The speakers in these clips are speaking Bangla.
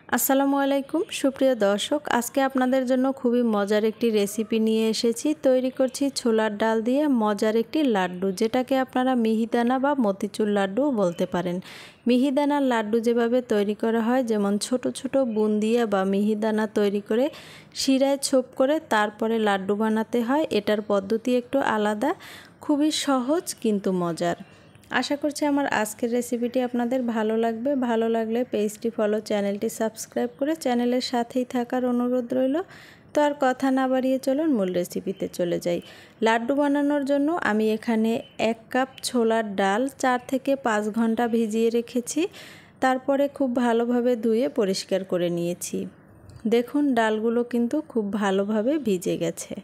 আসসালামু আলাইকুম সুপ্রিয় দর্শক, আজকে আপনাদের জন্য খুবই মজার একটি রেসিপি নিয়ে এসেছি। তৈরি করছি ছোলার ডাল দিয়ে মজার একটি লাড্ডু, যেটাকে আপনারা মিহিদানা বা মতিচুর লাড্ডুও বলতে পারেন। মিহিদানার লাড্ডু যেভাবে তৈরি করা হয়, যেমন ছোট ছোট বুন্দিয়া বা মিহিদানা তৈরি করে শিরায় ছোপ করে তারপরে লাড্ডু বানাতে হয়, এটার পদ্ধতি একটু আলাদা, খুবই সহজ কিন্তু মজার। আশা করছি আমার আজকের রেসিপিটি আপনাদের ভালো লাগবে। ভালো লাগলে পেজটি ফলো, চ্যানেলটি সাবস্ক্রাইব করে চ্যানেলের সাথেই থাকার অনুরোধ রইল। তো আর কথা না বাড়িয়ে চলুন মূল রেসিপিতে চলে যাই। লাড্ডু বানানোর জন্য আমি এখানে 1 কাপ ছোলার ডাল 4 থেকে 5 ঘন্টা ভিজিয়ে রেখেছি। তারপরে খুব ভালোভাবে ধুয়ে পরিষ্কার করে নিয়েছি। দেখুন ডালগুলো কিন্তু খুব ভালোভাবে ভিজে গেছে।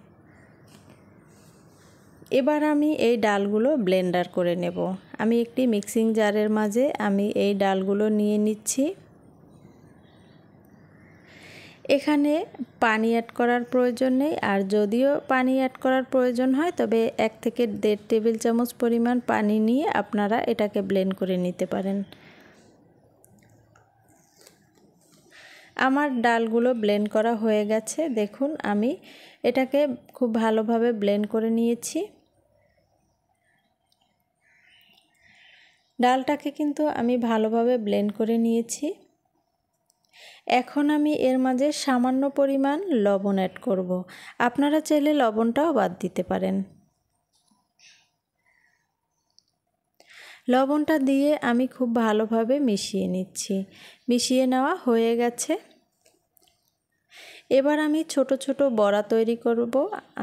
এবার আমি এই ডালগুলো ব্লেন্ডার করে নেব। আমি একটি মিক্সিং জারের মাঝে আমি এই ডালগুলো নিয়ে নিচ্ছি। এখানে পানি অ্যাড করার প্রয়োজন নেই, আর যদিও পানি অ্যাড করার প্রয়োজন হয় তবে 1 থেকে 1.5 টেবিল চামচ পরিমাণ পানি নিয়ে আপনারা এটাকে ব্লেন্ড করে নিতে পারেন। আমার ডালগুলো ব্লেন্ড করা হয়ে গেছে। দেখুন আমি এটাকে খুব ভালোভাবে ব্লেন্ড করে নিয়েছি। ডালটাকে কিন্তু আমি ভালোভাবে ব্লেন্ড করে নিয়েছি। এখন আমি এর মাঝে সামান্য পরিমাণ লবণ অ্যাড করব। আপনারা চাইলে লবণটাও বাদ দিতে পারেন। লবণটা দিয়ে আমি খুব ভালোভাবে মিশিয়ে নিচ্ছি। মিশিয়ে নেওয়া হয়ে গেছে। এবার আমি ছোট ছোট বড়া তৈরি করব।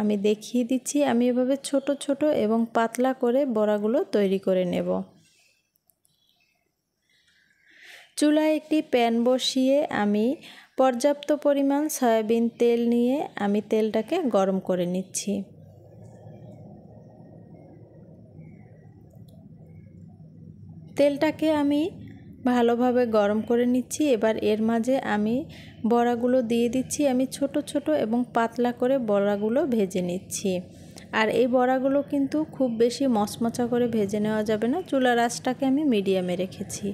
আমি দেখিয়ে দিচ্ছি, আমি এভাবে ছোট ছোট এবং পাতলা করে বড়াগুলো তৈরি করে নেব। চুলায় একটি প্যান বসিয়ে আমি পর্যাপ্ত পরিমাণ সয়াবিন তেল নিয়ে আমি তেলটাকে গরম করে নিচ্ছি। তেলটাকে আমি ভালোভাবে গরম করে নিচ্ছি। এবার এর মাঝে আমি বড়াগুলো দিয়ে দিচ্ছি। আমি ছোট ছোট এবং পাতলা করে বড়াগুলো ভেজে নিচ্ছি। আর এই বড়াগুলো কিন্তু খুব বেশি মচমচা করে ভেজে নেওয়া যাবে না। চুলার আঁচটাকে আমি মিডিয়ামে রেখেছি।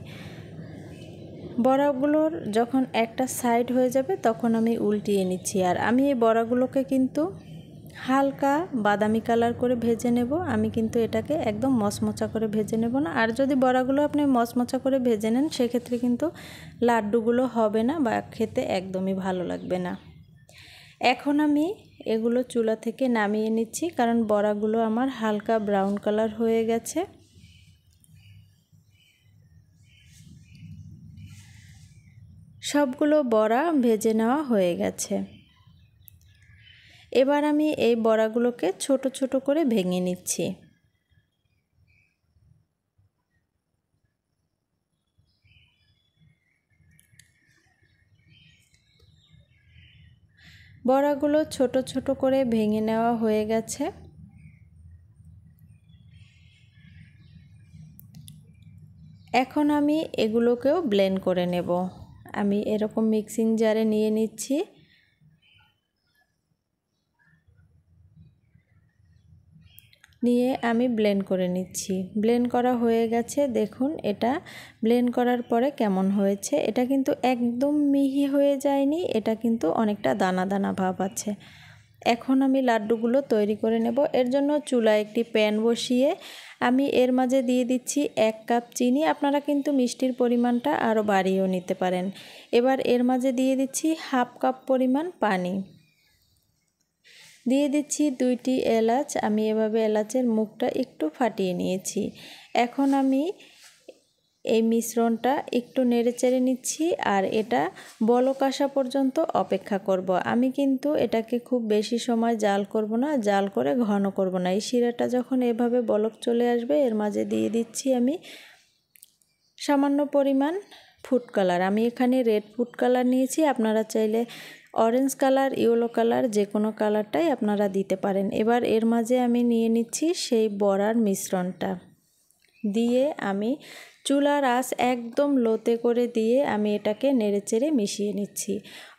বড়াগুলোর যখন একটা সাইড হয়ে যাবে তখন আমি উল্টিয়ে নিচ্ছি। আর আমি এই বড়াগুলোকে কিন্তু হালকা বাদামি কালার করে ভেজে নেব। আমি কিন্তু এটাকে একদম মচমচা করে ভেজে নেব না। আর যদি বড়াগুলো আপনি মচমচা করে ভেজে নেন সেক্ষেত্রে কিন্তু লাড্ডুগুলো হবে না বা খেতে একদমই ভালো লাগবে না। এখন আমি এগুলো চুলা থেকে নামিয়ে নিচ্ছি, কারণ বড়াগুলো আমার হালকা ব্রাউন কালার হয়ে গেছে। সবগুলো বড়া ভেজে নেওয়া হয়ে গেছে। এবার আমি এই বড়াগুলোকে ছোট ছোট করে ভেঙে নিচ্ছি। বড়াগুলো ছোট ছোট করে ভেঙে নেওয়া হয়ে গেছে। এখন আমি এগুলোকেও ব্লেন্ড করে নেব। আমি এরকম মিক্সিং জারে নিয়ে নিচ্ছি। নিয়ে আমি ব্লেন্ড করে নিচ্ছি। ব্লেন্ড করা হয়ে গেছে। দেখুন এটা ব্লেন্ড করার পরে কেমন হয়েছে। এটা কিন্তু একদম মিহি হয়ে যায়নি, এটা কিন্তু অনেকটা দানা দানা ভাব আছে। এখন আমি লাড্ডুগুলো তৈরি করে নেব। এর জন্য চুলায় একটি প্যান বসিয়ে আমি এর মাঝে দিয়ে দিচ্ছি 1 কাপ চিনি। আপনারা কিন্তু মিষ্টির পরিমাণটা আরও বাড়িয়েও নিতে পারেন। এবার এর মাঝে দিয়ে দিচ্ছি 1/2 কাপ পরিমাণ পানি। দিয়ে দিচ্ছি 2টি এলাচ। আমি এভাবে এলাচের মুখটা একটু ফাটিয়ে নিয়েছি। এখন আমি এই মিশ্রণটা একটু নেড়েচেড়ে নিচ্ছি, আর এটা বলক আসা পর্যন্ত অপেক্ষা করব। আমি কিন্তু এটাকে খুব বেশি সময় জাল করব না, জাল করে ঘন করব না। এই শিরাটা যখন এভাবে বলক চলে আসবে এর মাঝে দিয়ে দিচ্ছি আমি সামান্য পরিমাণ ফুড কালার। আমি এখানে রেড ফুড কালার নিয়েছি। আপনারা চাইলে অরেঞ্জ কালার, ইয়েলো কালার, যে কোনো কালারটাই আপনারা দিতে পারেন। এবার এর মাঝে আমি নিয়ে নিচ্ছি সেই বড়ার মিশ্রণটা। দিয়ে আমি চুলার আঁচ একদম লোতে করে দিয়ে আমি এটাকে নেড়েচেড়ে মিশিয়ে নিচ্ছি।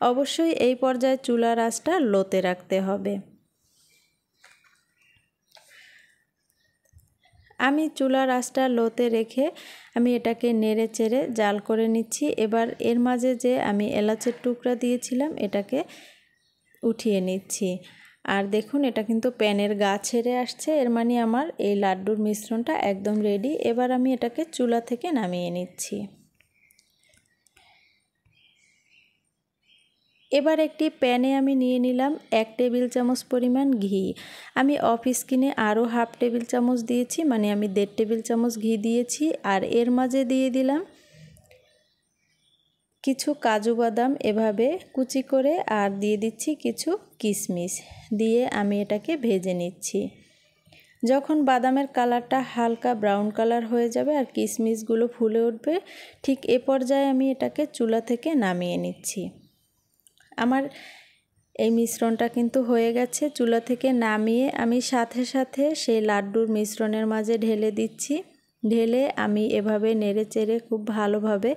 অবশ্যই এই পর্যায়ে চুলার আঁচটা লোতে রাখতে হবে। আমি চুলার আঁচটা লোতে রেখে আমি এটাকে নেড়ে চেড়ে জাল করে নিচ্ছি। এবার এর মাঝে যে আমি এলাচের টুকরা দিয়েছিলাম এটাকে উঠিয়ে নিচ্ছি। আর দেখুন এটা কিন্তু প্যানের গা ছেড়ে আসছে, এর মানে আমার এই লাড্ডুর মিশ্রণটা একদম রেডি। এবার আমি এটাকে চুলা থেকে নামিয়ে নিচ্ছি। এবার একটি প্যানে আমি নিয়ে নিলাম 1 টেবিল চামচ পরিমাণ ঘি। আমি অফ স্কিনে আরও হাফ টেবিল চামচ দিয়েছি, মানে আমি 1.5 টেবিল চামচ ঘি দিয়েছি। আর এর মাঝে দিয়ে দিলাম কিছু কাজু বাদাম এভাবে কুচি করে, আর দিয়ে দিচ্ছি কিছু কিশমিশ দিয়ে আমি এটাকে ভেজে নিচ্ছি। যখন বাদামের কালারটা হালকা ব্রাউন কালার হয়ে যাবে আর কিশমিশগুলো ফুলে উঠবে, ঠিক এ পর্যায়ে আমি এটাকে চুলা থেকে নামিয়ে নিচ্ছি। আমার এই মিশ্রণটা কিন্তু হয়ে গেছে। চুলা থেকে নামিয়ে আমি সাথে সাথে সেই লাড্ডুর মিশ্রণের মাঝে ঢেলে দিচ্ছি। ঢেলে আমি এভাবে নেড়ে চেড়ে খুব ভালোভাবে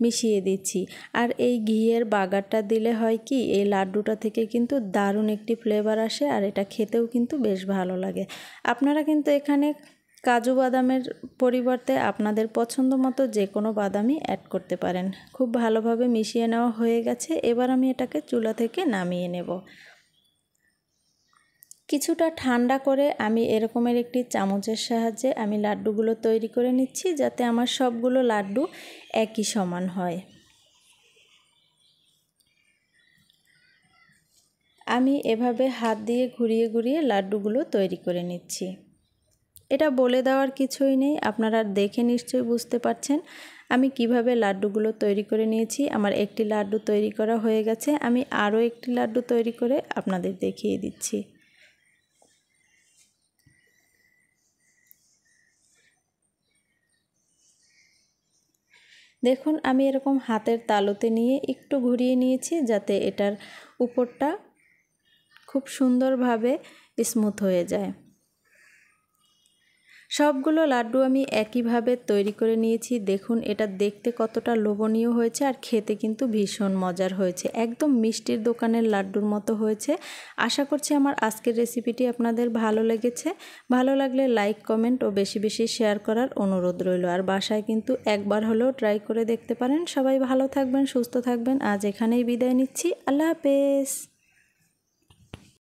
মিশিয়ে দিচ্ছি। আর এই ঘিয়ের বাগারটা দিলে হয় কি, এই লাড্ডুটা থেকে কিন্তু দারুণ একটি ফ্লেভার আসে আর এটা খেতেও কিন্তু বেশ ভালো লাগে। আপনারা কিন্তু এখানে কাজু বাদামের পরিবর্তে আপনাদের পছন্দ মতো যে কোনো বাদামই অ্যাড করতে পারেন। খুব ভালোভাবে মিশিয়ে নেওয়া হয়ে গেছে। এবার আমি এটাকে চুলা থেকে নামিয়ে নেব। কিছুটা ঠান্ডা করে আমি এরকমের একটি চামচের সাহায্যে আমি লাড্ডুগুলো তৈরি করে নিচ্ছি, যাতে আমার সবগুলো লাড্ডু একই সমান হয়। আমি এভাবে হাত দিয়ে ঘুরিয়ে ঘুরিয়ে লাড্ডুগুলো তৈরি করে নিচ্ছি। এটা বলে দেওয়ার কিছুই নেই, আপনারা দেখে নিশ্চয়ই বুঝতে পারছেন আমি কিভাবে লাড্ডুগুলো তৈরি করে নিয়েছি। আমার একটি লাড্ডু তৈরি করা হয়ে গেছে, আমি আরও একটি লাড্ডু তৈরি করে আপনাদের দেখিয়ে দিচ্ছি। দেখুন আমি এরকম হাতের তালুতে নিয়ে একটু ঘুরিয়ে নিয়েছি, যাতে এটার উপরটা খুব সুন্দরভাবে স্মুথ হয়ে যায়। সবগুলো লাড্ডু আমি একইভাবে তৈরি করে নিয়েছি। দেখুন এটা দেখতে কতটা লোভনীয় হয়েছে আর খেতে কিন্তু ভীষণ মজার হয়েছে, একদম মিষ্টির দোকানের লাড্ডুর মতো হয়েছে। আশা করছি আমার আজকের রেসিপিটি আপনাদের ভালো লেগেছে। ভালো লাগলে লাইক, কমেন্ট ও বেশি বেশি শেয়ার করার অনুরোধ রইল। আর বাসায় কিন্তু একবার হলেও ট্রাই করে দেখতে পারেন। সবাই ভালো থাকবেন, সুস্থ থাকবেন। আজ এখানেই বিদায় নিচ্ছি। আল্লাহ হাফেজ।